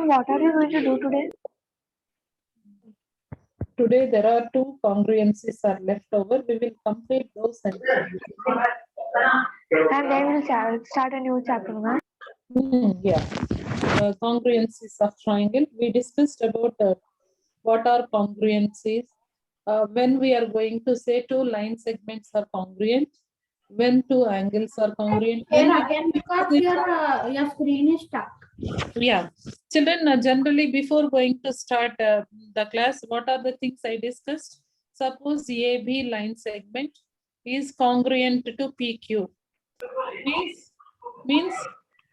ma'am, what are you going to do today? Today there are two congruencies are left over. We will complete those and And then we'll start a new chapter, ma'am. yeah. Congruencies of triangle. We discussed about what are congruencies. When we are going to say two line segments are congruent, when two angles are congruent. Again, because your screen is stuck. Yeah, children, generally before going to start the class, what are the things I discussed? Suppose AB line segment is congruent to PQ. Means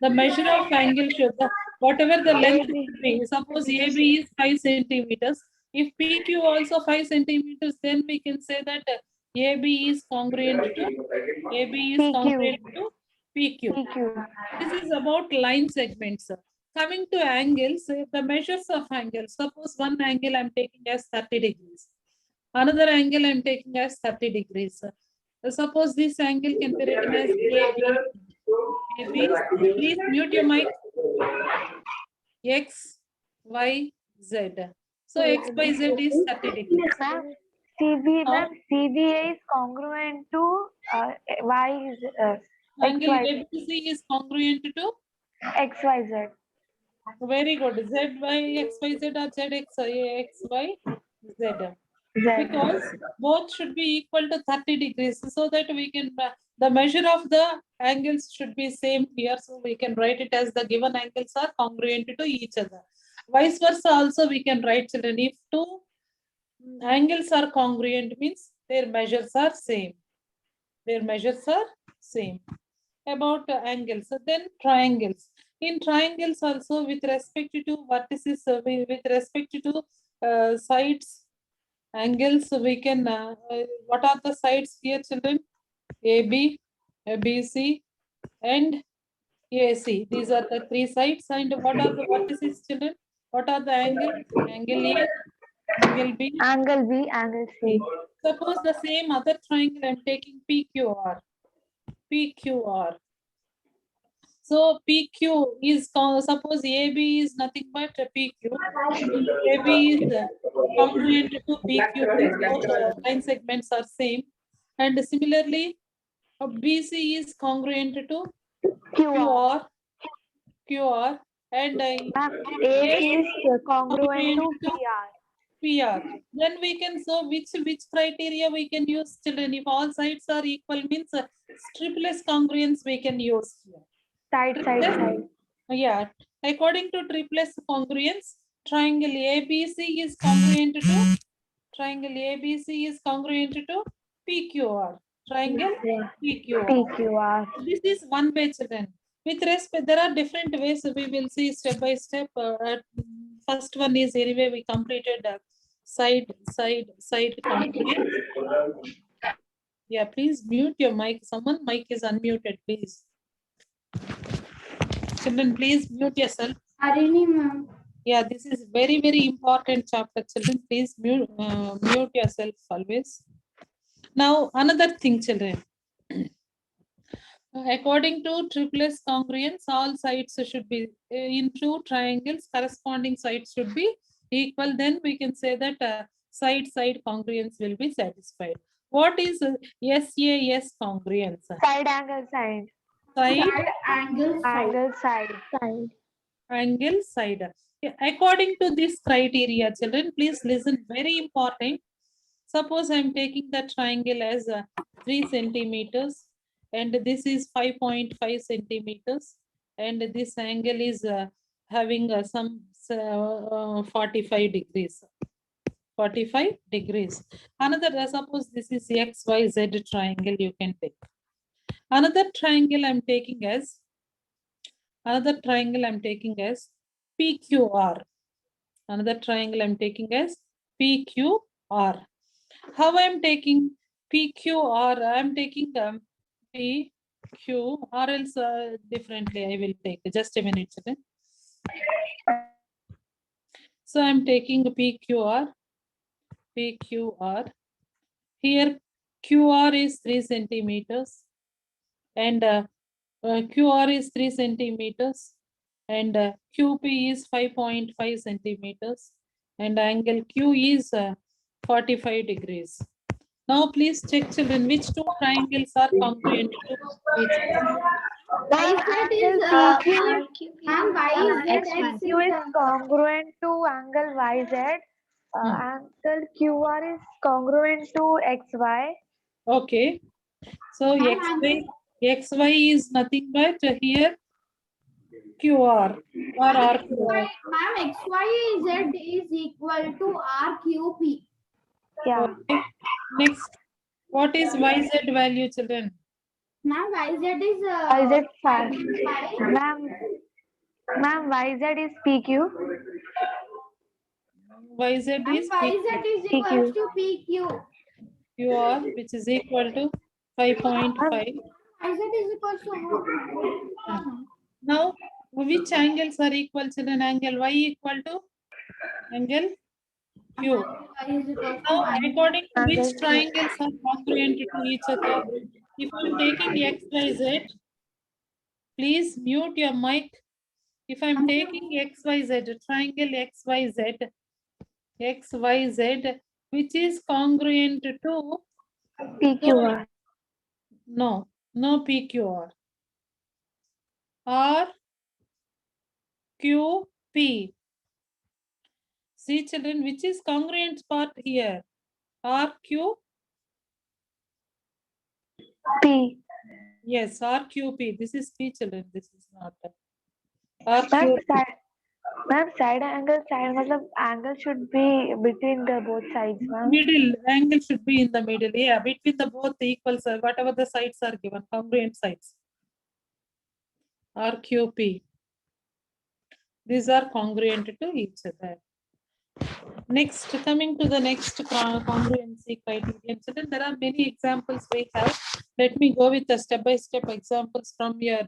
the measure of angle should, whatever the length should be. Suppose AB is 5 centimeters. If PQ also 5 centimeters, then we can say that AB is congruent to PQ. This is about line segments. Coming to angles, the measures of angles. Suppose one angle I'm taking as 30 degrees. Another angle I'm taking as 30 degrees. Suppose this angle can be written as AB. Please mute your mic. X, Y, Z. So X, Y, Z is 30 degrees. Ma'am, CBA is congruent to Y is Angle XYZ. ABC is congruent to XYZ. very good. ZY, XYZ or ZXY, Z. Because both should be equal to 30 degrees so that we can, the measure of the angles should be same here. So we can write it as the given angles are congruent to each other. Vice versa also we can write, children, if two angles are congruent means their measures are same. Their measures are same. About angles, so then triangles. In triangles also with respect to vertices, with respect to sides, angles, we can, what are the sides here, children? AB, BC, and AC. These are the three sides. And what are the vertices, children? What are the angles? Angle A, angle B, Angle C. Suppose the same other triangle I'm taking PQR. PQR. So PQ is, suppose AB is nothing but PQ. AB is congruent to PQ. Both line segments are same. And similarly, BC is congruent to QR. And AC is congruent to PR. Then we can, so which criteria we can use, children? If all sides are equal means tripless congruence we can use here. Side. Yeah, according to tripless congruence, triangle ABC is congruent to PQR. Triangle PQR. This is one way, children. With respect, there are different ways we will see step by step. First one is anyway we completed side congruence. Yeah, please mute your mic. Someone mic is unmuted, please. Children, please mute yourself. Harini, ma'am. Yeah, this is very, very important chapter. Children, please mute yourself always. Now, another thing, children. According to tripless congruence, all sides should be in two triangles, corresponding sides should be equal. Then we can say that side congruence will be satisfied. What is SAS congruence? Side angle side. Angle side. According to this criteria, children, please listen, very important. Suppose I am taking the triangle as 3 centimeters and this is 5.5 centimeters and this angle is having some 45 degrees. 45 degrees. Another, suppose this is XYZ triangle you can take. Another triangle I'm taking as PQR. Another triangle I'm taking as PQR. How I'm taking PQR? I'm taking PQ or else differently I will take. Just a minute. So I'm taking PQR. Here QR is 3 centimeters and QR is 3 centimeters and QP is 5.5 centimeters, and angle Q is 45 degrees. Now please check, children, which two triangles are congruent to each other. Ma'am, YZ angle is, PQ. ma'am, YZ PQ is congruent to angle YZ. Angle QR is congruent to XY. Okay, so XY is nothing but here QR or RQR. Ma'am, XYZ is equal to RQP. Yeah. Okay. Next, what is YZ value, children? Ma'am, YZ is YZ 5. 5. Ma'am, YZ is PQ. YZ Ma'am, is YZ is equal to PQ. QR, which is equal to 5.5. YZ is equal to Now, which angles are equal, children? Angle Y equal to angle Q. Y is equal to Now, minus. according to which Angle Q. triangles are congruent to each other? If I'm taking XYZ, please mute your mic. If I'm taking XYZ, triangle XYZ, which is congruent to, PQR. no PQR, R, Q, P. See, children, which is congruent part here? R, Q, P. yes, R, Q, P. This is P, children. This is not R, Ma'am, Q, P. side angle, matlab angle should be between the both sides, ma'am. Middle angle should be in the middle. Yeah, between the both equals, whatever the sides are given, congruent sides. R, Q, P. These are congruent to each other. Next, coming to the next congruency criterion. So then there are many examples we have. Let me go with the step-by-step examples from your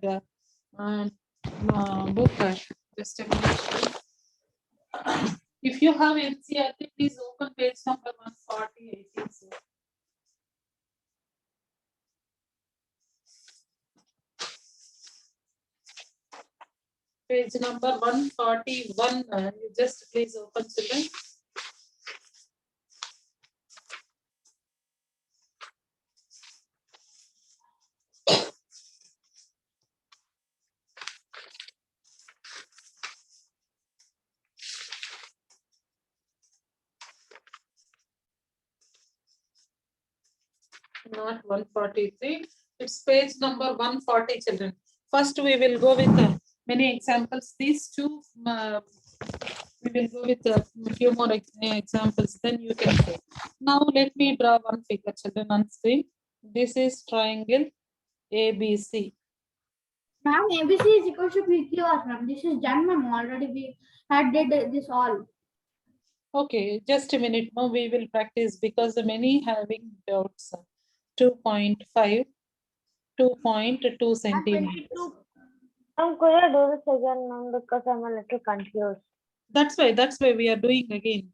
book. Just a minute. If you have NCERT, please open page number 140. I think so. Page number 141. You just please open, children. Not 143. It's page number 140, children. First, we will go with many examples. These two, we will go with a few more examples. Then you can say. Now, let me draw one figure, children, on screen. This is triangle ABC. Ma'am, ABC is equal to PQR, ma'am. This is done, ma'am. Already we had did this all. Okay, just a minute. Now we will practice because the many having doubts. 2.5, 2.2 centimeters. Ma'am, could I do this again, ma'am, because I'm a little confused. That's why we are doing again.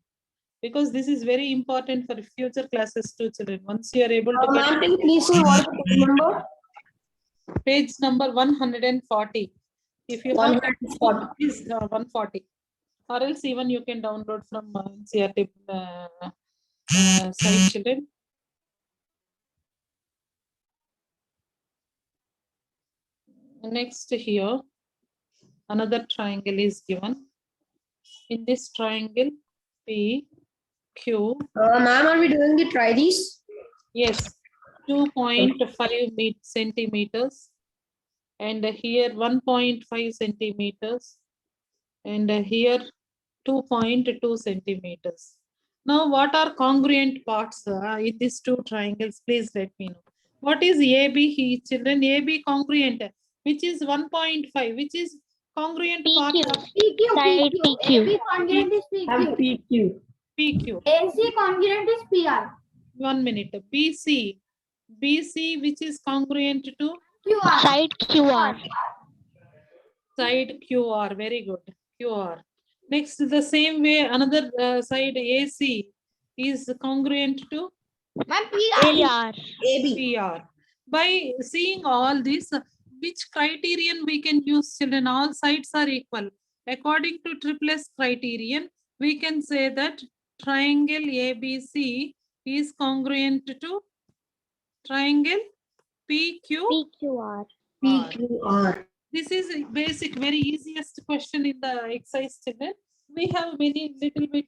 Because this is very important for future classes too, children. Once you are able to Ma'am, can you please say what number? page number 140. If you have 140. please 140. Or else even you can download from NCERT site, children. Next here, another triangle is given. In this triangle, P, Q. Ma'am, are we doing the try these? Yes, 2.5 centimeters. And here 1.5 centimeters. And here 2.2 centimeters. Now, what are congruent parts in these two triangles? Please let me know. What is AB, children? AB congruent, which is 1.5, which is congruent part of PQ, Side PQ. PQ. AB congruent is PQ. PQ. PQ. AC congruent is PR. 1 minute. BC, which is congruent to QR. Side QR. side QR. Very good. QR. Next, the same way, another side AC is congruent to Ma'am, PR. PR. AB. PR. By seeing all this, which criterion we can use, children? All sides are equal. According to triple-S criterion, we can say that triangle ABC is congruent to triangle PQ. PQR. PQR. This is a basic, very easiest question in the exercise, children. We have many little bit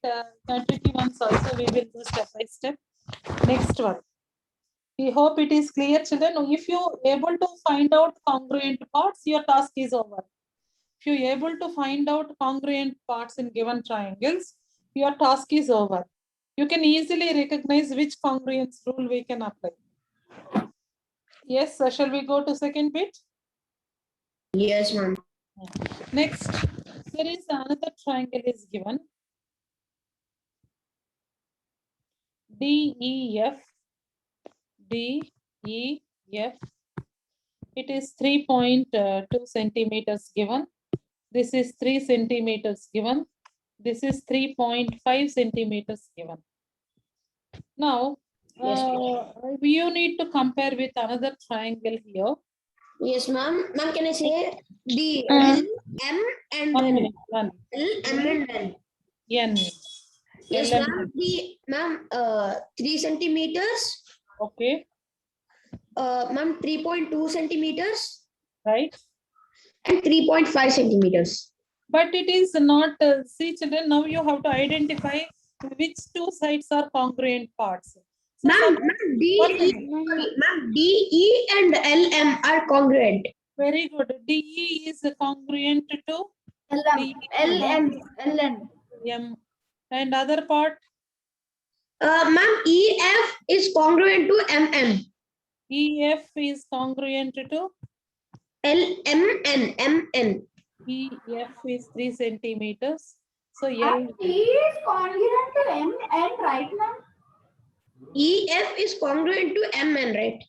tricky ones also. We will do step by step. Next one. We hope it is clear, children. If you able to find out congruent parts, your task is over. If you able to find out congruent parts in given triangles, your task is over. You can easily recognize which congruence rule we can apply. Yes, shall we go to second bit? Yes, ma'am. Next, there is another triangle is given. DEF. DEF. It is 3.2 centimeters given. This is 3 centimeters given. This is 3.5 centimeters given. Now, Yes, you need to compare with another triangle here. Yes, ma'am. Ma'am, can I say the Uh, L, M, and One then minute, one. L, M, and N? N. Yes, LM. ma'am. The ma'am, 3 centimeters. Okay, Ma'am, 3.2 centimeters right. and 3.5 centimeters. But it is not, see children, now you have to identify which two sides are congruent parts. So Ma'am, suppose- ma'am, one D, minute. sorry, ma'am, DE and LM are congruent. Very good. DE is congruent to LM, LN, LN. M. And other part, Ma'am, EF is congruent to MM. EF is congruent to LMN, MN. EF is 3 centimeters. So L, And T is congruent to MN, right, ma'am? EF is congruent to MN, right?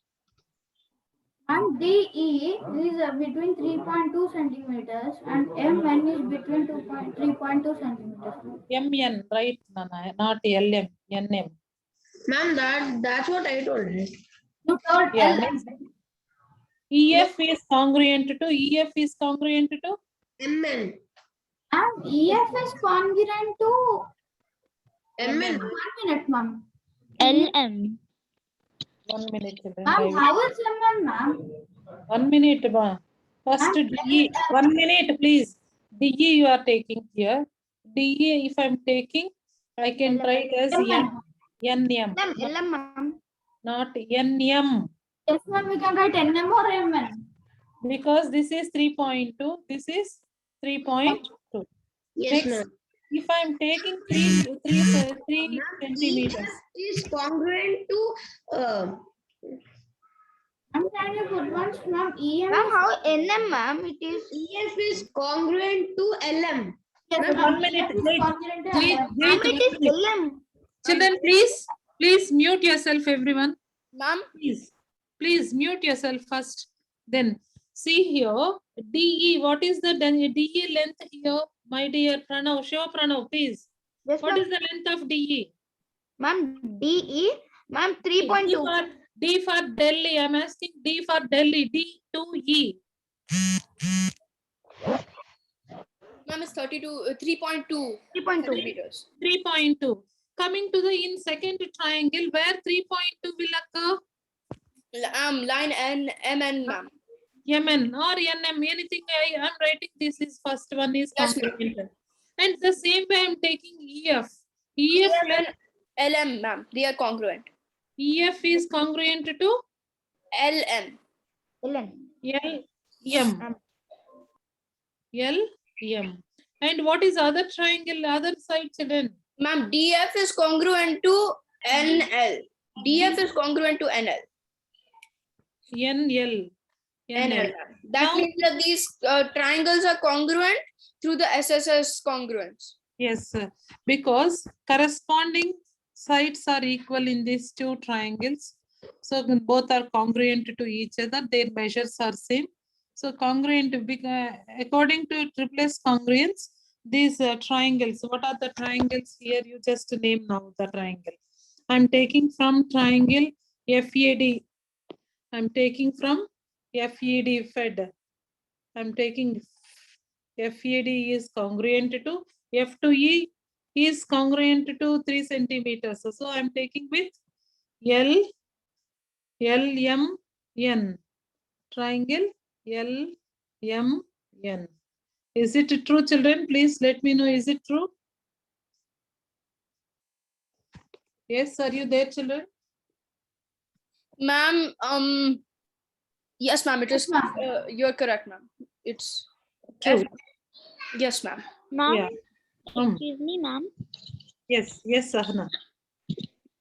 And DE is between 3.2 centimeters and MN is between 3.2 centimeters. MN, right? Nana, not LM, NM. Ma'am, that's what I told, right? You told Yeah, LN. EF is congruent to MN. And EF is congruent to MN. 1 minute, ma'am. LM. 1 minute, children. Ma'am, how is MN, ma'am? 1 minute, ma. First Ma'am, DE. 1 minute, please. DE you are taking here. DE, if I'm taking, I can write as MN. NM, Ma'am, LM, ma'am. not NM. Yes, ma'am, we can write NM or MN. Because this is 3.2, this is 3.2. Yes, Next, ma'am. if I'm taking 3 Ma'am, centimeters, EF is congruent to I'm trying to put once, ma'am. EM. Ma'am, how NM, ma'am? It is. EF is congruent to LM. Yes, Ma'am, ma'am. 1 minute, EF is wait. congruent to Wait, LM. wait, Ma'am, it 1 is minute. LM. Children, please mute yourself, everyone. Ma'am, Please mute yourself first. Then see here, DE. What is the DE length here, my dear Pranav? Shiva Pranav, please. yes, What ma'am. is the length of DE? Ma'am, DE. Ma'am, D 3.2. for Delhi. I'm asking D for Delhi. D to E. Ma'am, is 3.2 3.2. meters. 3.2. Coming to the in second triangle, where 3.2 will occur? Line MN, ma'am. Yemen or NM, anything I'm writing, this is first one is Yes, ma'am. congruent. And the same way I'm taking EF. EF length, LM, ma'am. They are congruent. EF is congruent to LM. LN. LM. LM. And what is other triangle, other side, children? Ma'am, DF is congruent to NL. DF is congruent to NL. NL. NL. That Now- means that these triangles are congruent through the SSS congruence. Yes, sir. Because corresponding sides are equal in these two triangles. So both are congruent to each other. Their measures are same. So congruent, according to triple-S congruence, these triangles, what are the triangles here? You just name now the triangle. I'm taking from triangle FAD. I'm taking from FED, fed. I'm taking FED is congruent to F2E is congruent to 3 centimeters. So I'm taking with LMN. Triangle LMN. Is it true, children? Please let me know. Is it true? Yes, are you there, children? Ma'am, yes, ma'am, it is, ma'am. you're correct, ma'am. It's True. yes, ma'am. Ma'am, Yeah. excuse me, ma'am. Yes, Sahana.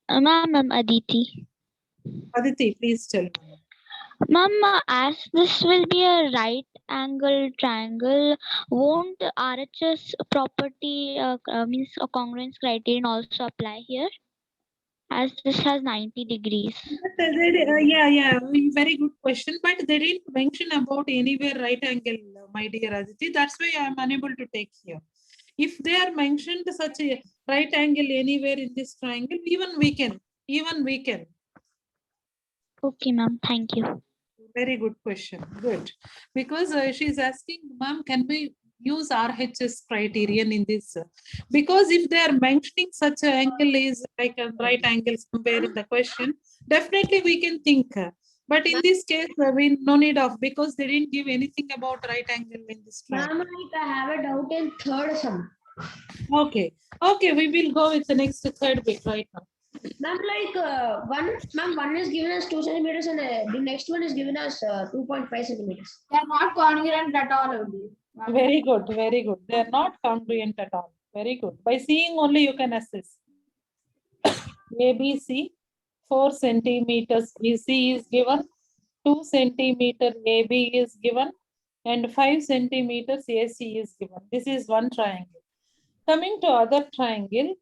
Ma'am, I'm Aditi. Aditi, please tell me. Ma'am, as this will be a right angle triangle, won't RHS property means a congruence criterion also apply here? As this has 90 degrees. But very good question. But they didn't mention about anywhere right angle, my dear Aditi. That's why I'm unable to take here. If they are mentioned such a right angle anywhere in this triangle, even we can. Okay, ma'am. Thank you. Very good question. Good. Because she's asking, ma'am, can we use RHS criterion in this? Because if they are mentioning such an angle is like a right angle somewhere in the question, definitely we can think. But in this case, we no need of, because they didn't give anything about right angle in this triangle. Ma'am, I have a doubt in third sum. Okay, we will go with the next third bit right now. Ma'am, one is given as 2 centimeters and the next one is given as 2.5 centimeters. They are not congruent at all only. Very good. They are not congruent at all. Very good. By seeing only you can assess. ABC 4 centimeters BC is given, 2 centimeter AB is given, and 5 centimeters AC is given. This is one triangle. Coming to other triangle,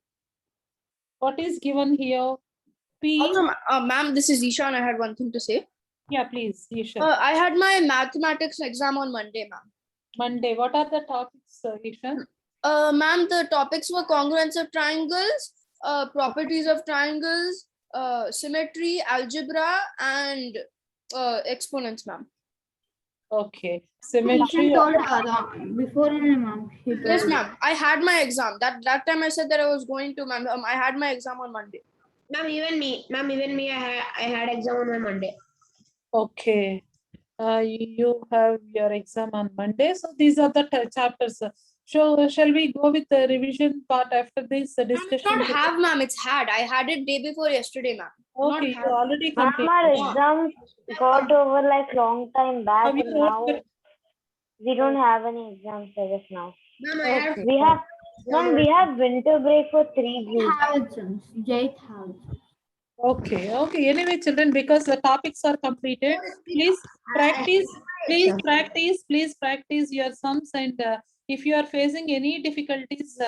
what is given here? P. Also, ma'am, this is Ishan. I had one thing to say. Yeah, please, Ishan. I had my mathematics exam on Monday, ma'am. Monday. What are the topics, Ishan? Ma'am, the topics were congruence of triangles, properties of triangles, symmetry, algebra, and exponents, ma'am. Okay. She Symmetry. told before only, ma'am. Yes, ma'am. I had my exam. That time I said that I was going to, ma'am. I had my exam on Monday. Ma'am, even me, I had exam on my Monday. Okay. You have your exam on Monday. So these are the chapters. So shall we go with the revision part after this discussion? Not have, ma'am. It's had. I had it day before yesterday, ma'am. Okay, you already Ma'am, completed. our exams got over like long time back, Have you and now wrote we don't have any exams as of now. Ma'am, I have We have winter break for 3 weeks. Hamilton's. Jait Hamilton. Okay. Anyway, children, because the topics are completed, please practice your sums, and if you are facing any difficulties,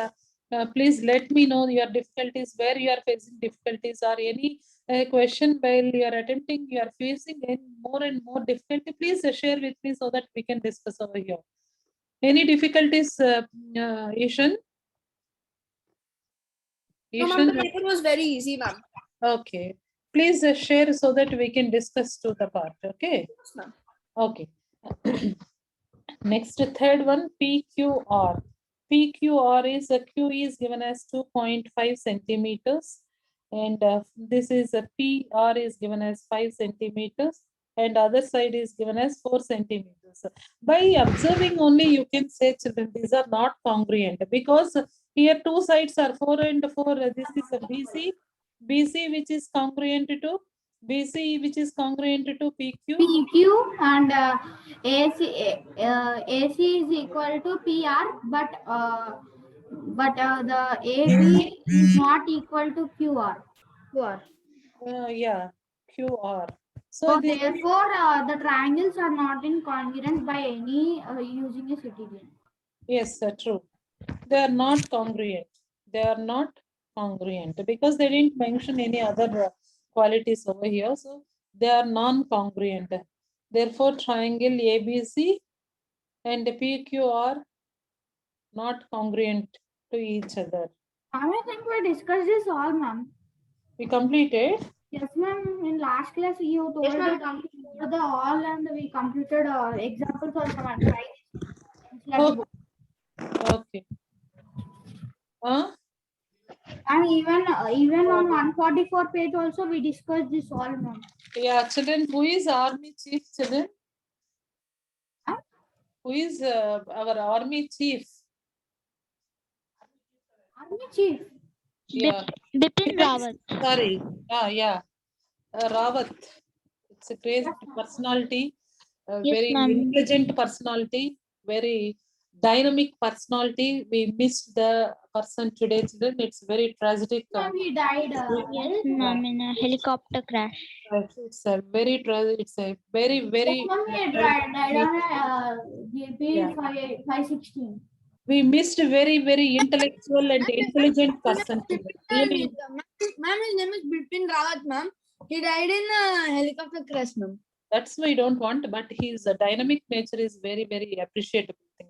please let me know your difficulties, where you are facing difficulties, or any question while you are attempting, you are facing any more and more difficulty, please share with me so that we can discuss over here. Any difficulties, Ishan? No, ma'am, the paper was very easy, ma'am. Okay. Please share so that we can discuss to the part. Okay. Yes, ma'am. Okay. Next, third one, PQR. PQR is Q is given as 2.5 centimeters, and this is a PR is given as 5 centimeters, and other side is given as 4 centimeters. By observing only, you can say, children, these are not congruent, because here two sides are 4 and 4. This is a BC which is congruent to PQ. PQ and AC is equal to PR, but the AB is not equal to QR. Yeah, QR. So therefore, the triangles are not in congruence by any using a citizen. Yes, true. They are not congruent. Because they didn't mention any other qualities over here. So they are non-congruent. Therefore, triangle ABC and PQ are not congruent to each other. I think we discussed this all, ma'am. We completed. Yes, ma'am. In last class, you told Yes, ma'am. that for the all and we computed examples also and try this. Oh. Okay. And even on 144 page also we discussed this all, ma'am. Yeah, children, who is army chief, children? Huh? Who is our army chief? Army chief. Yeah. Bipin Rawat. Sorry. Yeah. Rawat. It's a crazy personality, a Yes, very ma'am. intelligent personality, very dynamic personality. We missed the person today, children. It's very tragic. Ma'am, he died. Yes, ma'am, in a helicopter crash. It's a very it's a very Ma'am, he died on GP 516. we missed a very intellectual and intelligent person today. Really, Ma'am, his name is Bipin Rawat, ma'am. He died in a helicopter crash, ma'am. that's why I don't want, but his dynamic nature is very appreciable thing.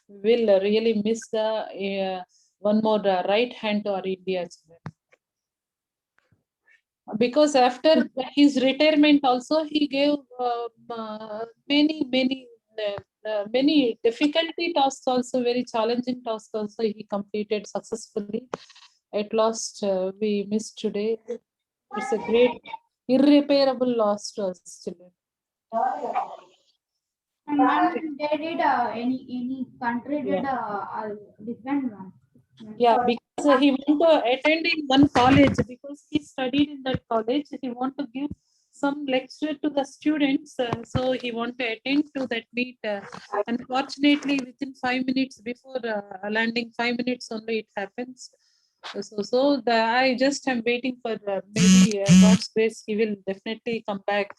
We'll really miss the one more right hand to our India children. Because after his retirement also he gave many difficulty tasks also, very challenging tasks also he completed successfully. At last we missed today. It's a great irreparable loss to us children. And ma'am, they did any country did different one. Yeah, because he want to attend in one college, because he studied in that college. He want to give some lecture to the students. So he want to attend to that meet. Unfortunately, within 5 minutes before landing, 5 minutes only it happens. I just am waiting for maybe God's grace. He will definitely come back.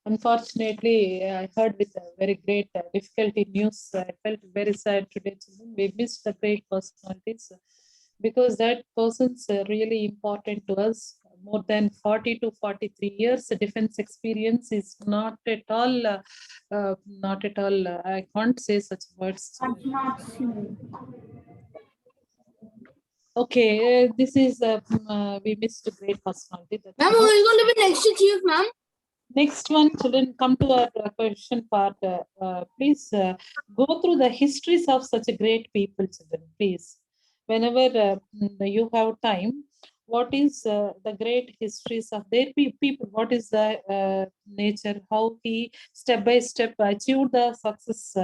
Unfortunately, I heard with a very great difficulty news. I felt very sad today. We missed the great personalities because that person's really important to us. More than 40 to 43 years defense experience is not at all, I can't say such words. That's not seen. Okay, this is, we missed a great personality. Ma'am, who is going to be next chief, ma'am? Next one, children, come to our question part. Please go through the histories of such a great people, children, please. Whenever you have time, what is the great histories of their people? What is the nature, how he step by step achieved the success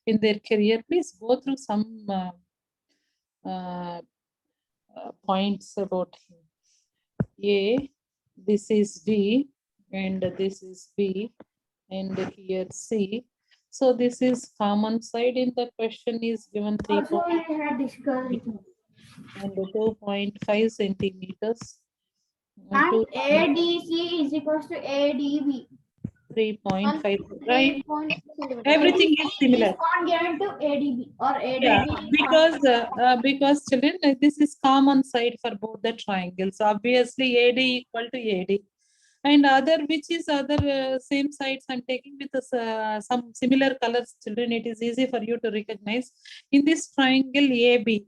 in their career? Please go through some points about him. A, this is D, and this is B, and here C. So this is common side in the question is given 3 Also, we had discussed it. and 2.5 centimeters. And 2, ADC is equals to ADB. 3.5, right? Everything is similar. Is congruent to ADB or ADB. Yeah, is because children, this is common side for both the triangles. Obviously, AD equal to AD. And other, which is other same sides I'm taking with some similar colors, children, it is easy for you to recognize. In this triangle AB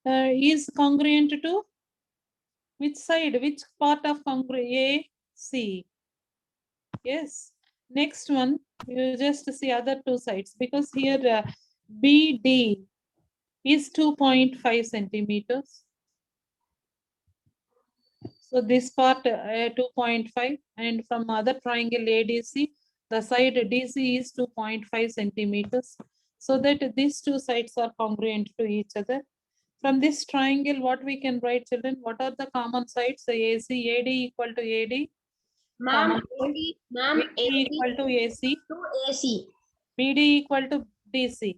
is congruent to which side, which part of congruent? AC. Yes. Next one, you just see other two sides, because here BD is 2.5 centimeters. So this part 2.5, and from other triangle ADC, the side DC is 2.5 centimeters. So that these two sides are congruent to each other. From this triangle, what we can write, children? What are the common sides? The AC, AD equal to AD. Ma'am, BD equal to AC. to AC. BD equal to DC.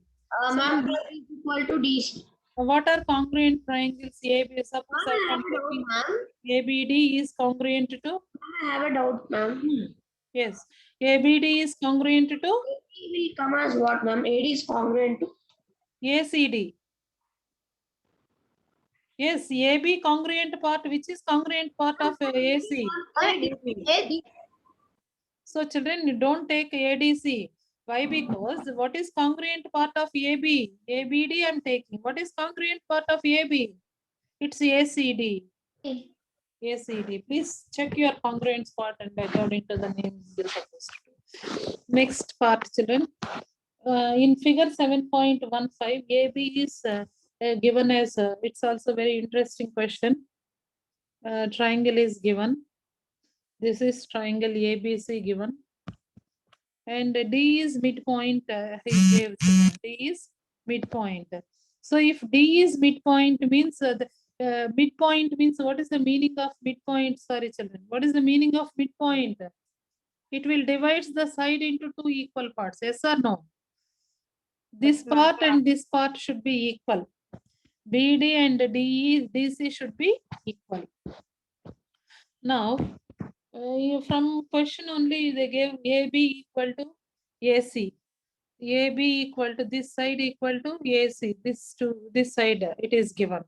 Ma'am, B is equal to DC. What are congruent triangles? AB, suppose Ma'am, I I am have a doubt, taking ma'am. ABD is congruent to? I have a doubt, ma'am. Yes. ABD is congruent to AD will come as what, ma'am? AD is congruent to ACD. Yes, AB congruent part, which is congruent part of AC. AD. So children, you don't take ADC. Why? Because what is congruent part of AB? ABD I'm taking. What is congruent part of AB? It's ACD. ACD. Please check your congruence part and according to the name you're supposed to do. Next part, children. In figure 7.15, AB is given as, it's also very interesting question. Triangle is given. This is triangle ABC given. And D is midpoint, he gave, D is midpoint. So if D is midpoint means, midpoint means, what is the meaning of midpoint? Sorry, children. What is the meaning of midpoint? It will divide the side into two equal parts. Yes or no? This part and this part should be equal. BD and DC should be equal. Now, from question only they gave AB equal to AC. AB equal to this side equal to AC. This to this side it is given.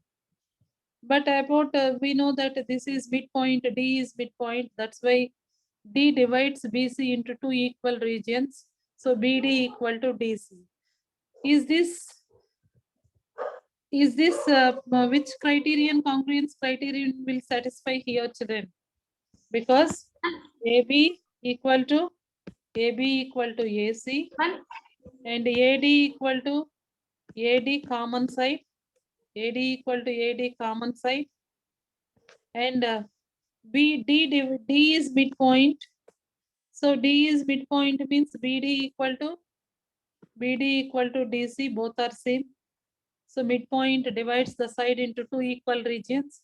But about we know that this is midpoint, D is midpoint. That's why D divides BC into two equal regions. So BD equal to DC. Is this which criterion, congruence criterion will satisfy here, children? Because AB equal to AC and AD equal to AD common side. AD equal to AD common side. And D is midpoint. So D is midpoint means BD equal to DC, both are same. So midpoint divides the side into two equal regions.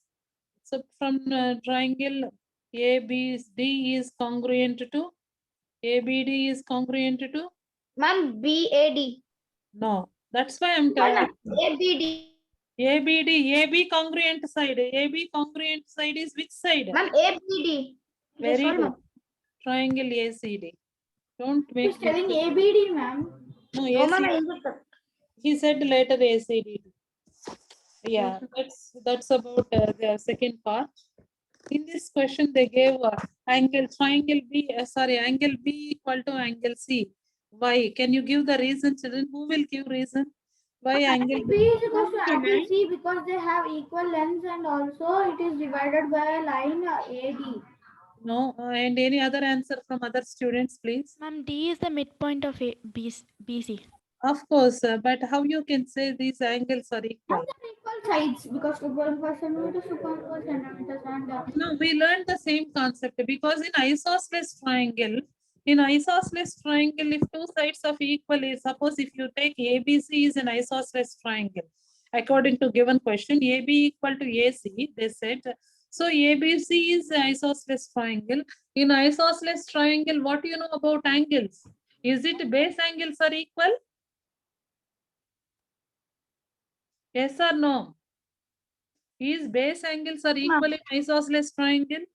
So from triangle ABD is congruent to ABD is congruent to Ma'am, BAD. no. That's why I'm telling ABD. AB congruent side. AB congruent side is which side? Ma'am, ABD. Very Sorry, good. ma'am. Triangle ACD. Don't make He's telling mistake. ABD, ma'am. No, No, ma'am, ACD. He said later ACD. Yeah, that's about the second part. In this question, they gave angle triangle B. Angle B equal to angle C. Why? Can you give the reason, children? Who will give reason? Why angle B is equal to angle C because they have equal lengths and also it is divided by a line AD. No, and any other answer from other students, please? Ma'am, D is the midpoint of BC. Of course, but how you can say these angles are equal? Equal sides because 2.5 centimeters, 2.4 centimeters, and No, we learned the same concept because in isosceles triangle, if two sides of equal is, suppose if you take ABC is an isosceles triangle, according to given question, AB equal to AC, they said, so ABC is an isosceles triangle. In isosceles triangle, what do you know about angles? Is it base angles are equal? Yes or no? Is base angles are equal in isosceles triangle?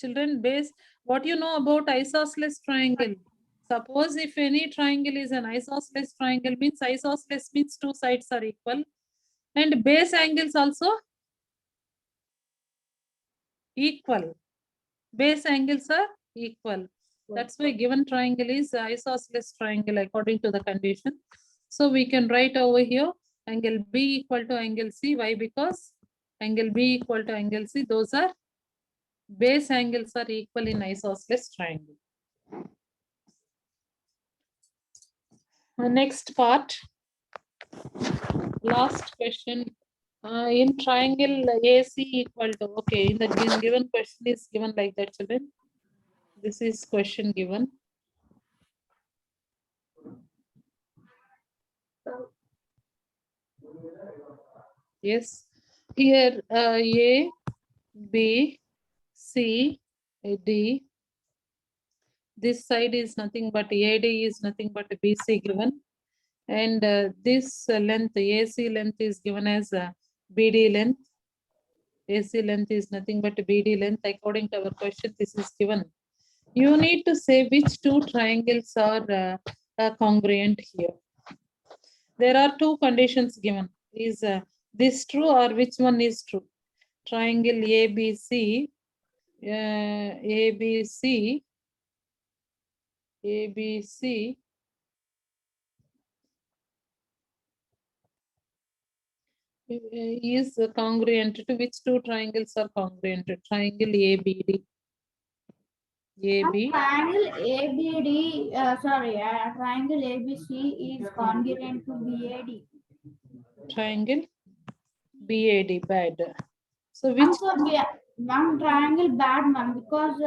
Children, base, what you know about isosceles triangle? Suppose if any triangle is an isosceles triangle, means isosceles means two sides are equal. And base angles also equal. Base angles are equal. That's why given triangle is isosceles triangle according to the condition. So we can write over here angle B equal to angle C. Why? Because angle B equal to angle C, those are base angles are equal in isosceles triangle. Next part, last question. In triangle AC equal to, okay, in the given question is given like that, children. This is question given. Yes, here A, B, C, D. This side is nothing but AD is nothing but BC given. And this length, AC length is given as BD length. AC length is nothing but BD length. According to our question, this is given. You need to say which two triangles are congruent here. There are two conditions given. Is this true or which one is true? Triangle ABC, ABC is congruent to which two triangles are congruent? Triangle ABD. AB. Triangle ABD, triangle ABC is congruent to BAD. Triangle BAD, bad. So which? Also, one triangle bad, ma'am, because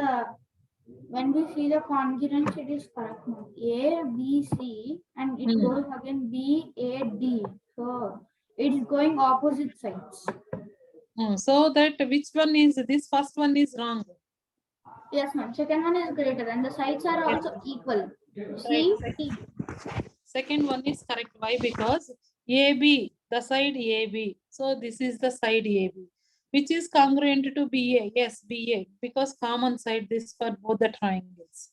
when we see the congruence, it is correct, ma'am. A, B, C, and it goes again B, A, D. So it is going opposite sides. So that which one is this? First one is wrong. Yes, ma'am. Second one is greater, and the sides are also equal. C, T. Second one is correct. Why? Because AB, the side AB. So this is the side AB, which is congruent to BA. Yes, BA, because common side this for both the triangles.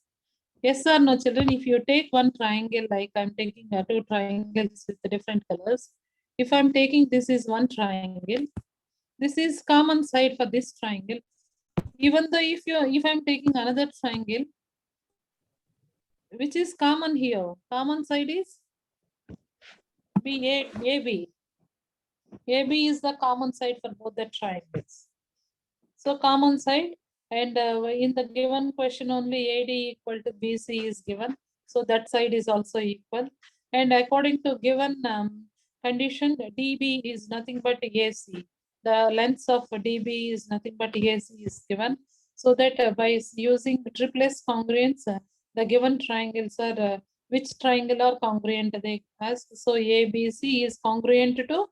Yes or no, children? If you take one triangle, like I'm taking two triangles with different colors. If I'm taking this is one triangle, this is common side for this triangle. Even though if I'm taking another triangle, which is common here, common side is AB. AB is the common side for both the triangles. So common side, and in the given question only AD equal to BC is given. So that side is also equal. And according to given condition, DB is nothing but AC. The length of DB is nothing but AC is given. So that by using triplets congruence, the given triangles are which triangle are congruent they ask. So ABC is congruent to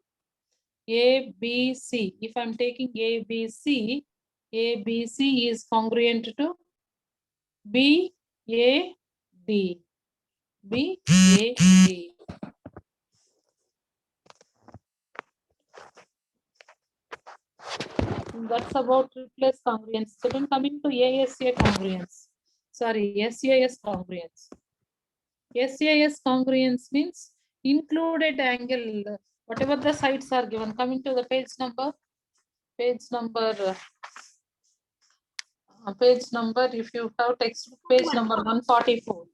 ABC. If I'm taking ABC, ABC is congruent to BAD. BAD. That's about replace congruence. So then coming to ASA congruence. Sorry, SAS congruence. SAS congruence means included angle, whatever the sides are given. Coming to the page number, if you have textbook, page number 144.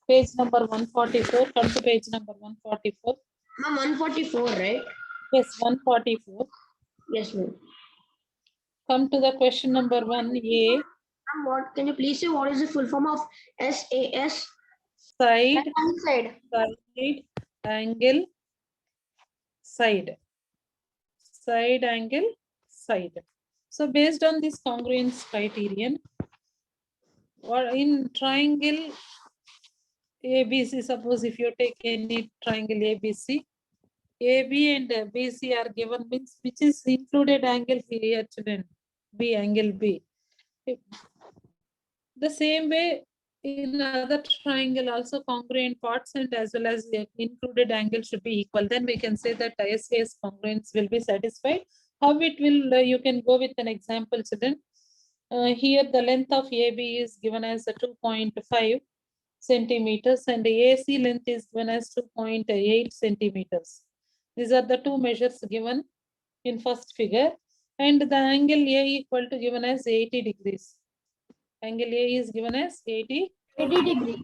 Page number 144, come to page number 144. Ma'am, 144, right? Yes, 144. Yes, ma'am. Come to the question number 1A. Ma'am, what can you please say what is the full form of SAS? Side, Side. side, angle, side. Side, angle, side. So based on this congruence criterion, or in triangle ABC, suppose if you take any triangle ABC, AB and BC are given, means which is included angle here, children, B, angle B. The same way in other triangle also congruent parts and as well as the included angle should be equal. Then we can say that SAS congruence will be satisfied. How it will, you can go with an example, children. Here the length of AB is given as 2.5 centimeters and the AC length is given as 2.8 centimeters. These are the two measures given in first figure, and the angle A equal to given as 80 degrees. Angle A is given as 80 degrees.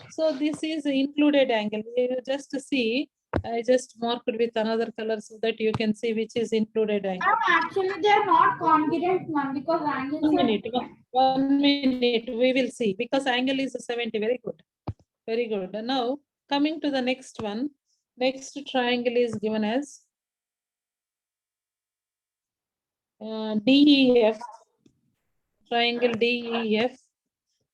So this is included angle. You just see, I just marked with another color so that you can see which is included angle. Actually, they are not congruent, ma'am, because angles are... 1 minute, we will see, because angle is 70. Very good. Very good. Now, coming to the next one, next triangle is given as DEF, triangle DEF.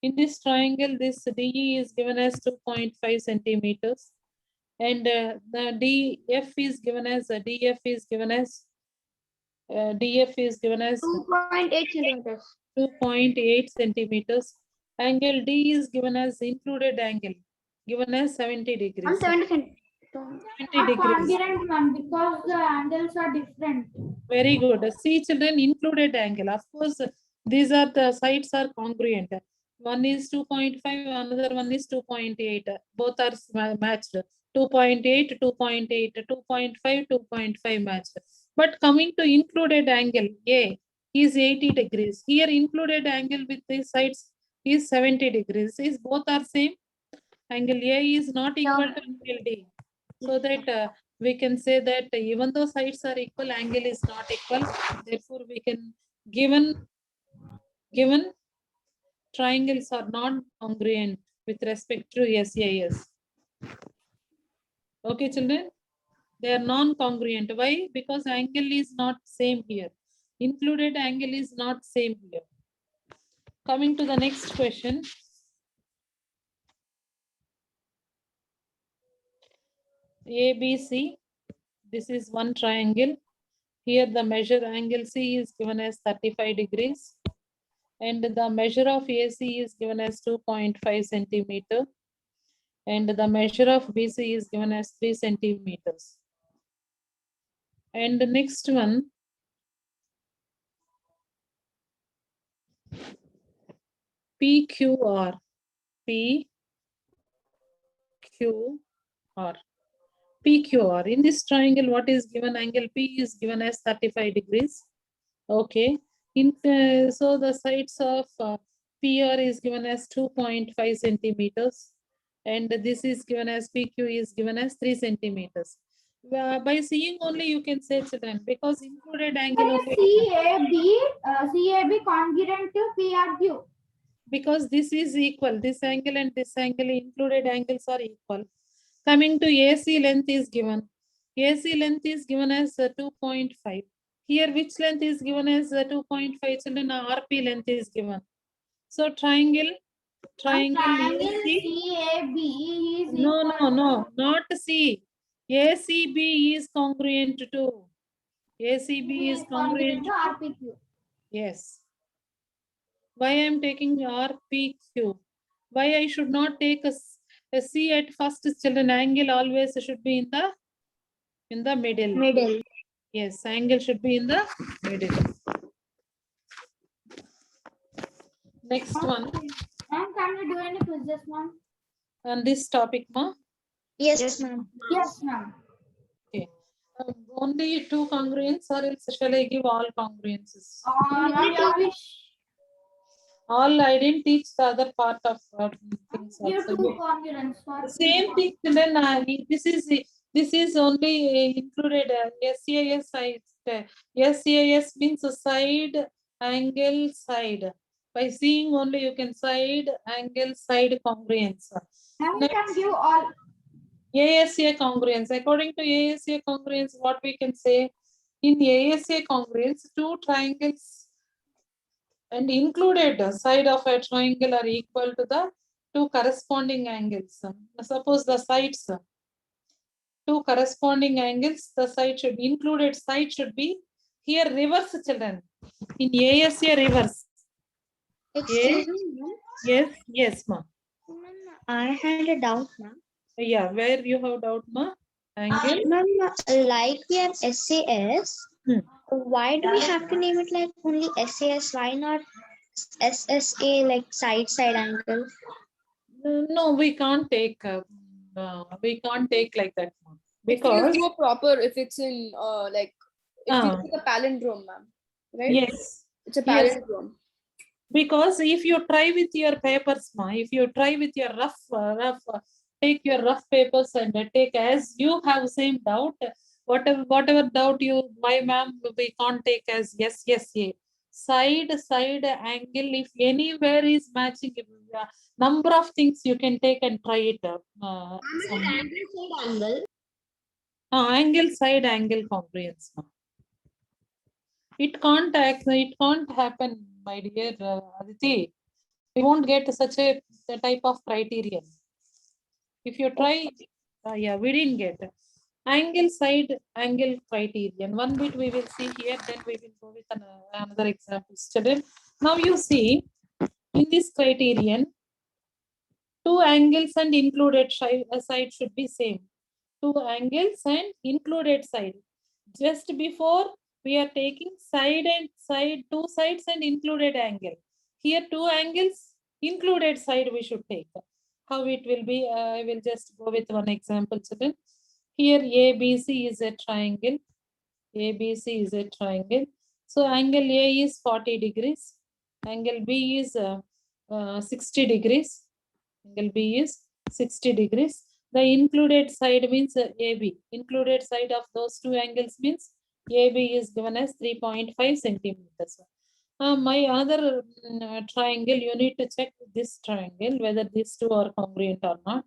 In this triangle, this DE is given as 2.5 centimeters, and the DF is given as DF is given as 2.8 centimeters. 2.8 centimeters. Angle D is given as included angle, given as 70 degrees. 70 degrees. Congruent, ma'am, because the angles are different. Very good. See, children, included angle. Of course, these are the sides are congruent. One is 2.5, another one is 2.8. Both are matched. 2.8, 2.8, 2.5, 2.5 matched. But coming to included angle, A is 80 degrees. Here included angle with these sides is 70 degrees. Is both are same? Angle A is not equal to angle D. So that we can say that even though sides are equal, angle is not equal. Therefore, we can given triangles are non-congruent with respect to SAS. Okay, children? They are non-congruent. Why? Because angle is not same here. Included angle is not same here. Coming to the next question. ABC. This is one triangle. Here the measure angle C is given as 35 degrees. And the measure of AC is given as 2.5 centimeter. And the measure of BC is given as 3 centimeters. And the next one, PQR. PQR. PQR. In this triangle, what is given? Angle P is given as 35 degrees. Okay. So the sides of PR is given as 2.5 centimeters. And this is given as PQ is given as 3 centimeters. By seeing only you can say children, because included angle only. CAB congruent to PRQ. Because this is equal, this angle and this angle, included angles are equal. Coming to AC length is given. AC length is given as 2.5. Here which length is given as 2.5, children? RP length is given. So triangle AC. CAB is No, not C. ACB is congruent to. ACB is congruent to to. RPQ. Yes. Why I am taking RPQ? Why I should not take a C at first, children? Angle always should be in the middle. Middle. Yes, angle should be in the middle. Next one. Ma'am, can we do any quizzes, ma'am? On this topic, ma? Yes, ma'am. Yes, ma'am. Okay. Only two congruents, or else shall I give all congruences? Your wish. All I didn't teach the other part of things You also. two congruents for Same thing, children. This is only included SAS side. SAS means side, angle, side. By seeing only you can side, angle, side congruence. Ma'am, you can give all. ASA congruence. According to ASA congruence, what we can say? In ASA congruence, two triangles and included side of a triangle are equal to the two corresponding angles. Suppose the sides, two corresponding angles, the side should be included, side should be here reverse, children. In ASA reverse. Excuse me, Yes, yes, ma. ma'am. I had a doubt, ma'am. Yeah, where you have doubt, ma? Angle. Ma'am, like we have SAS, why do we have to name it like only SAS? Why not SSA, like side angle? No, we can't take like that, ma. It Because feels more proper if it's in like it feels like a palindrome, ma'am. Right? yes, It's a yes. palindrome. Because if you try with your papers, ma, if you try with your take your rough papers and take as you have same doubt, whatever doubt you, why ma'am, we can't take as yes, side angle, if anywhere is matching, number of things you can take and try it. Angle, side angle congruence. It can't happen, my dear Aditi. We won't get such a type of criterion. If you try, yeah, we didn't get angle, side angle criterion. One bit we will see here, then we will go with another example. Student, now you see in this criterion, two angles and included side should be same. Two angles and included side. Just before we are taking side and side, two sides and included angle. Here two angles, included side we should take. How it will be, I will just go with one example, children. Here ABC is a triangle. ABC is a triangle. So angle A is 40 degrees. Angle B is 60 degrees. Angle B is 60 degrees. The included side means AB. Included side of those two angles means AB is given as 3.5 centimeters. My other triangle, you need to check this triangle, whether these two are congruent or not.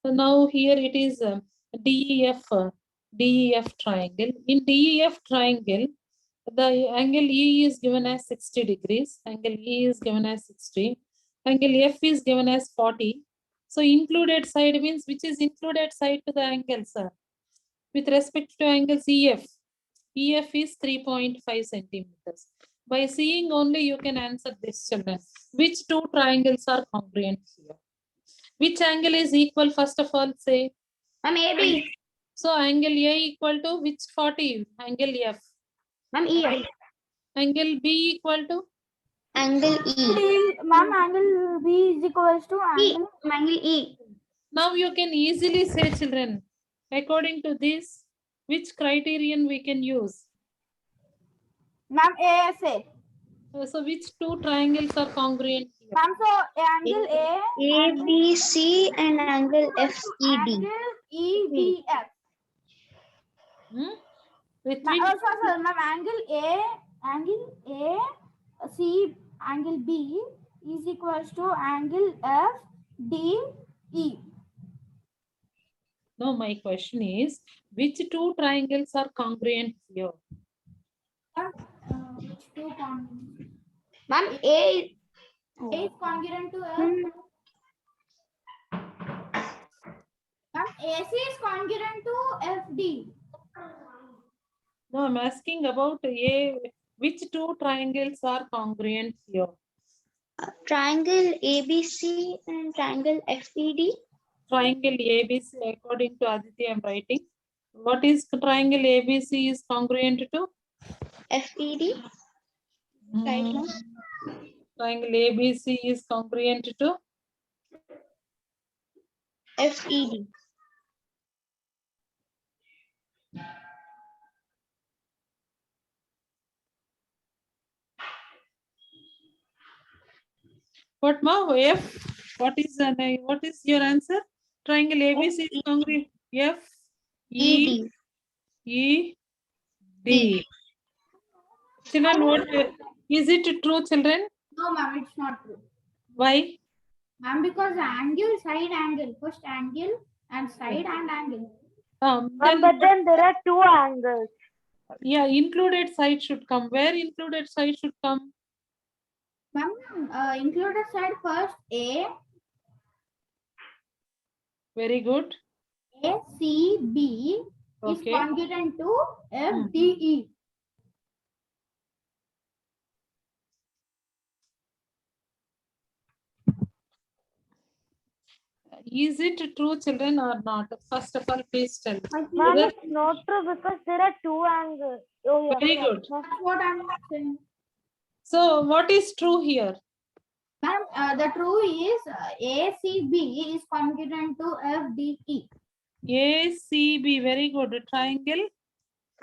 So now here it is DEF triangle. In DEF triangle, the angle E is given as 60 degrees, angle E is given as 60, angle F is given as 40. So included side means which is included side to the angle, sir? With respect to angles EF is 3.5 centimeters. By seeing only you can answer this, children. Which two triangles are congruent here? Which angle is equal, first of all, say? Ma'am, AB. So angle A equal to which 40? Angle F. Ma'am, EF. Angle B equal to? Angle E. Ma'am, angle B is equals to E. angle. Angle E. Now you can easily say, children, according to this, which criterion we can use? Ma'am, ASA. So which two triangles are congruent here? Ma'am, so angle A. ABC and angle FED. Angle EDF. With which? Ma'am, angle A, C, angle B is equals to angle F, D, E. No, my question is, which two triangles are congruent here? Which two congruent? Ma'am, A. A is congruent to F. Ma'am, AC is congruent to FD. No, I'm asking about which two triangles are congruent here? Triangle ABC and triangle FED. Triangle ABC, according to Aditi, I'm writing. What is triangle ABC is congruent to? FED. Right now. Triangle ABC is congruent to? FED. What ma? F? What is your answer? Triangle ABC is congruent. F E E D. Children, what is it true, children? No, ma'am, it's not true. Why? Ma'am, because angle, side angle, first angle and side and angle. But then there are two angles. Yeah, included side should come. Where included side should come? Ma'am, included side first A, Very good. ACB is Okay. congruent to FDE. Is it true, children, or not? First of all, please tell. Ma'am, Whether- it's not true because there are two angles. Oh, yeah. Very good. That's what I'm saying. So, what is true here? Ma'am, the true is ACB is congruent to FDE. ACB, very good. Triangle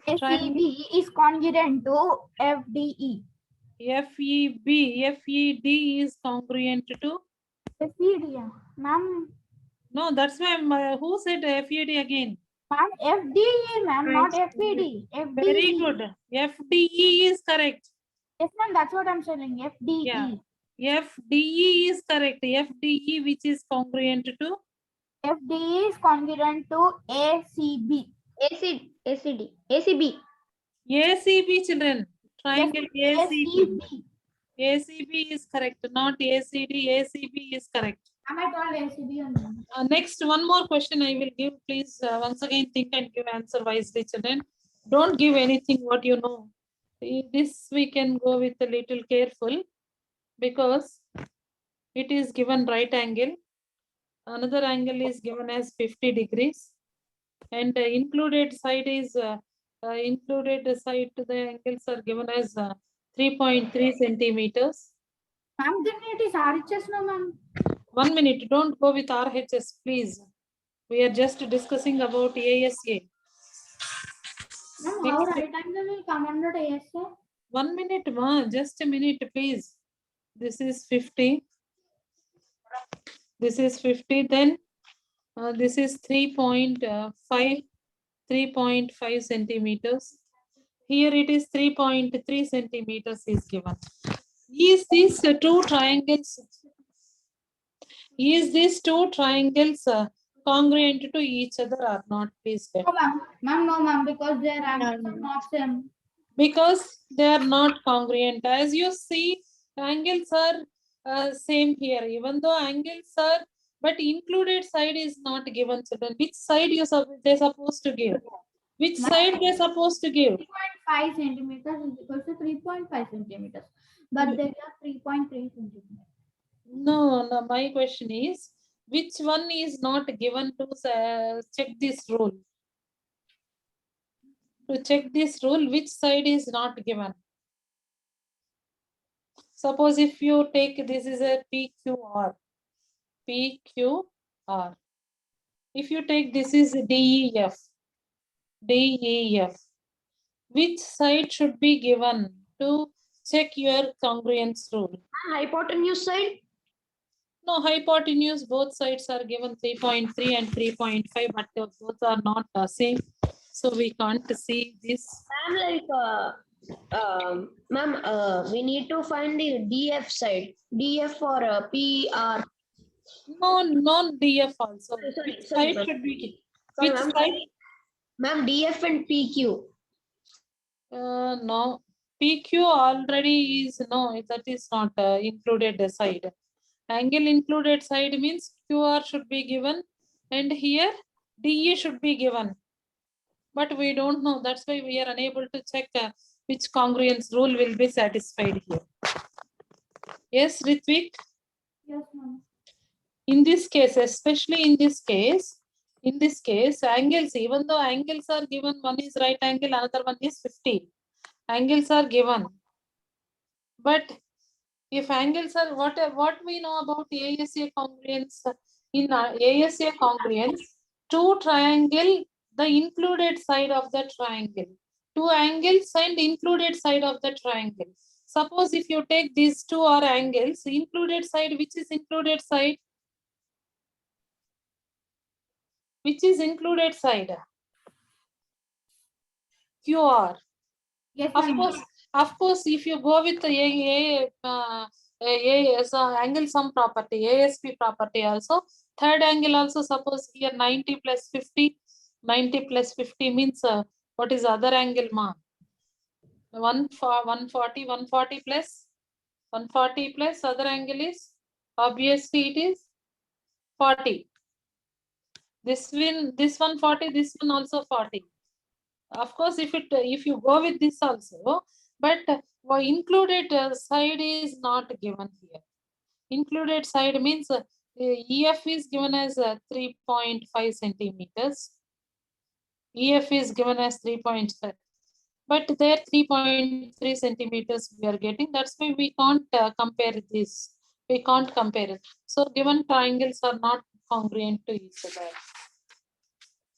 ACB is congruent to FDE. FED is congruent to? FED, ma'am. No, that's why who said FED again? Ma'am, FDE, ma'am, not FED. FDE. Very good. FDE is correct. Yes, ma'am, that's what I'm saying. FDE. Yeah. FDE is correct. FDE, which is congruent to? FDE is congruent to ACB. ACD. ACB. ACB, children. Triangle ACB. ACB. ACB is correct, not ACD. ACB is correct. Am I told ACB only? Next, one more question I will give. Please, once again, think and give answer wisely, children. Don't give anything what you know. This we can go with a little careful because it is given right angle. Another angle is given as 50 degrees. And included side is included side to the angles are given as 3.3 centimeters. Ma'am, then it is RHS, no, ma'am. 1 minute, don't go with RHS, please. We are just discussing about ASA. Ma'am, how right angle will come under ASA? 1 minute, ma, just a minute, please. This is 50. This is 50. Then this is 3.5 centimeters. Here it is 3.3 centimeters is given. Is these two triangles? Is these two triangles congruent to each other or not? Please tell. No, ma'am. Ma'am, no, ma'am, because their angles are not same. Because they are not congruent. As you see, angles are same here. Even though angles are, but included side is not given. Children, which side they supposed to give? Which Ma'am, side they supposed to give? 3.5 centimeters is equal to 3.5 centimeters. But they are 3.3 centimeters. No. My question is, which one is not given to check this rule? To check this rule, which side is not given? Suppose if you take this is a PQR. PQR. If you take this is DEF. DEF. Which side should be given to check your congruence rule? Hypotenuse side. No, hypotenuse, both sides are given 3.3 and 3.5, but both are not same. So we can't see this. Ma'am, we need to find the DF side. DF for PR. No, non-DF also. Sorry, Which sorry, side ma'am. should be? Sorry, Which ma'am. side? Ma'am, DF and PQ. No. PQ already is, no, that is not included side. Angle included side means QR should be given and here DE should be given. But we don't know. That's why we are unable to check which congruence rule will be satisfied here. Yes, Ritvik? Yes, ma'am. In this case, especially in this case, angles, even though angles are given, one is right angle, another one is 50. Angles are given. But if angles are, what we know about ASA congruence? In ASA congruence, two triangle, the included side of the triangle. Two angles and included side of the triangle. Suppose if you take these two are angles, included side, which is included side? Which is included side? QR. Yes, Of ma'am. course, if you go with the angle sum property, ASP property also, third angle also, suppose here 90 plus 50, 90 plus 50 means what is other angle, ma? 140 plus 140 plus other angle is, obviously it is 40. This 140, this one also 40. Of course, if you go with this also, but included side is not given here. Included side means EF is given as 3.5 centimeters. EF is given as 3.5, but there 3.3 centimeters we are getting. That's why we can't compare this. We can't compare it. So given triangles are not congruent to each other.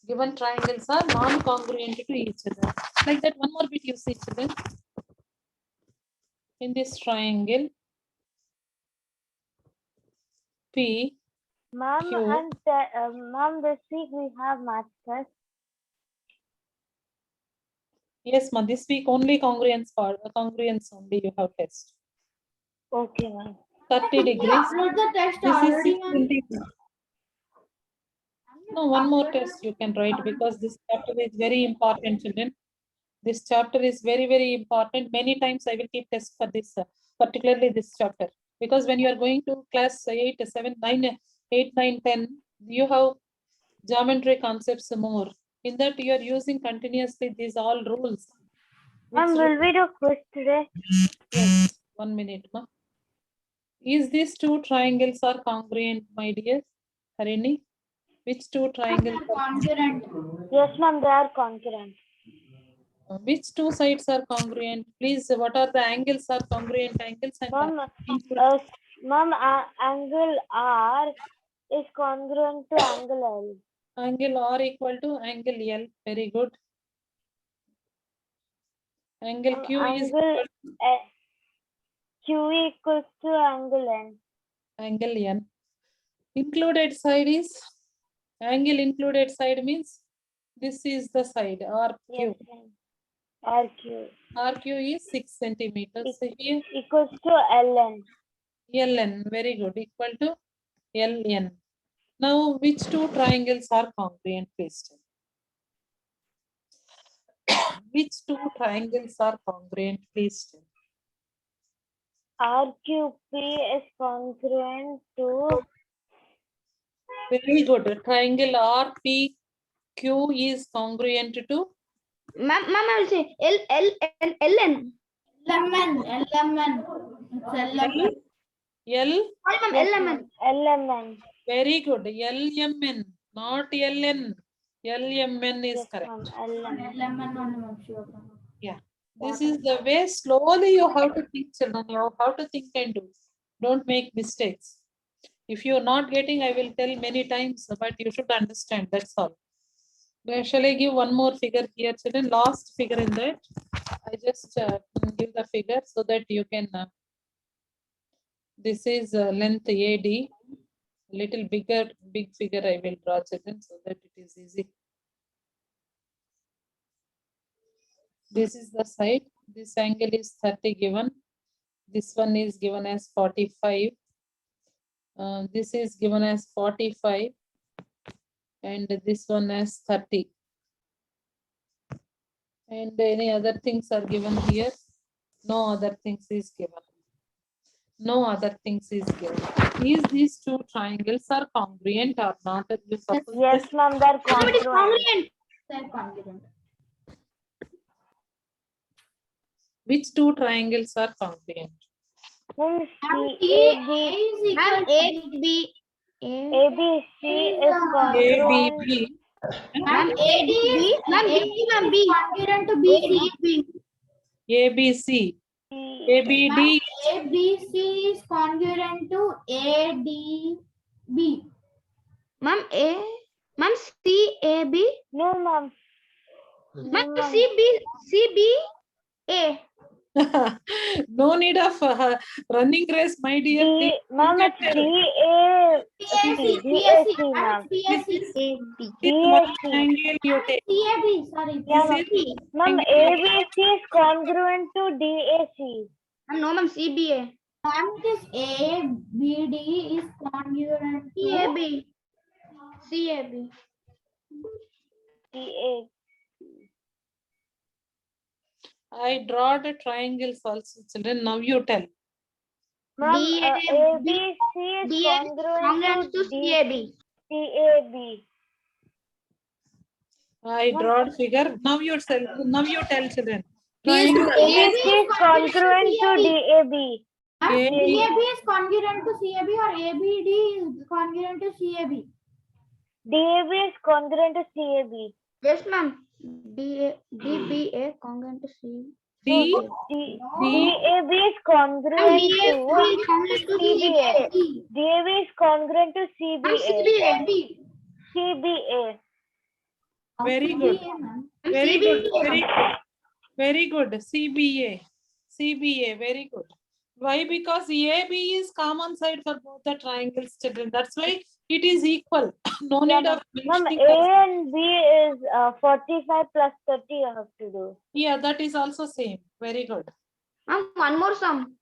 Given triangles are non-congruent to each other. Like that, one more bit you see, children. In this triangle, P, Ma'am, Q. and ma'am, this week we have math test. Yes, ma, this week only congruence only you have test. Okay, ma'am. 30 degrees. Upload the test This is already, ma'am. 620. No, one more test you can write because this chapter is very important, children. This chapter is very, very important. Many times I will keep tests for this, particularly this chapter. Because when you are going to class 8, 7, 9, 8, 9, 10, you have geometry concepts more. In that you are using continuously these all rules. Ma'am, will we do quiz today? Yes, 1 minute, ma. Is these two triangles are congruent, my dear Harini? Which two triangles are Congruent. Yes, ma'am, they are concurrent. Which two sides are congruent? Please, what are the angles are congruent angles? And Ma'am, angle R is congruent to angle L. angle R equal to angle L. Very good. Angle Q is Angle Q equals to angle N. angle N. Included side is angle included side means this is the side or Q. Yes, ma'am. RQ RQ is 6 centimeters. So here equals to LN. LN, very good, equal to LN. Now, which two triangles are congruent, please tell? Which two triangles are congruent, please tell? RQP is congruent to Very good. Triangle RPQ is congruent to Ma'am, I will say LN. LMN. It's LMN. L. Sorry, ma'am, LMN. Very good. LMN, not LN. LMN is Yes, correct. ma'am. LMN. LMN only, ma'am. Sure. Yeah. This is the way slowly you have to think, children. You have to think and do. Don't make mistakes. If you're not getting, I will tell many times, but you should understand. That's all. Shall I give one more figure here, children? Last figure in that. I just give the figure so that you can. This is length AD. Little bigger, big figure I will draw, children, so that it is easy. This is the side. This angle is 30 given. This one is given as 45. This is given as 45. And this one as 30. And any other things are given here? No other things is given. No other things is given. Is these two triangles are congruent or not? You suppose Yes, that- ma'am. They're congruent. They're congruent. Which two triangles are congruent? Ma'am, A is equal Ma'am, to AB. ABC is congruent. ABB. Ma'am, AD is Ma'am, B. congruent to BC. ABC. ABD. ABC is congruent to ADB. Ma'am, Ma'am, CAB. No, ma'am. Ma'am, CBA. No need of running race, my dear. Ma'am, it's DAC, ma'am. This is DAC. one angle you take. CAB, sorry. Yeah, This is ma'am, ABC is congruent to DAC. No, ma'am, CBA. Ma'am, this ABD is congruent to CAB. DA. I draw the triangles also, children. Now you tell. Ma'am, ABC is Congruent congruent to to CAB. CAB. I draw figure. Now you tell. Now you tell, children. Please do. ABC is congruent to DAB. AB. CAB is congruent to CAB or ABD is congruent to CAB. DAB is congruent to CAB. Yes, ma'am. DBA congruent to C. D. DAB is congruent to CBA. DAB is congruent to CBA. CBA. Very good. Very good. Very good. Very good. CBA. CBA. Very good. Why? Because AB is common side for both the triangles, children. That's why it is equal. No need of Ma'am, mentioning. A and B is 45 plus 30 you have to do. Yeah, that is also same. Very good. Ma'am, one more sum.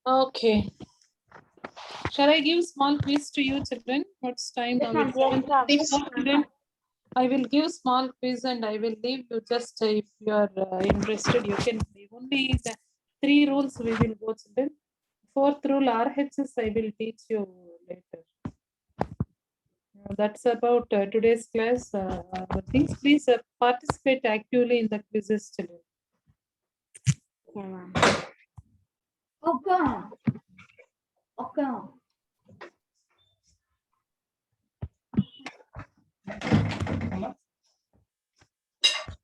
Okay. Shall I give small quiz to you, children? What's time now? ma'am. It's Yes, ma'am. 7:34, children. I will give small quiz and I will leave you just if you are interested, you can leave. Only the 3 rules we will go, children. 4th rule RHS I will teach you later. That's about today's class. Things, please participate actively in the quizzes, children. Okay. Okay.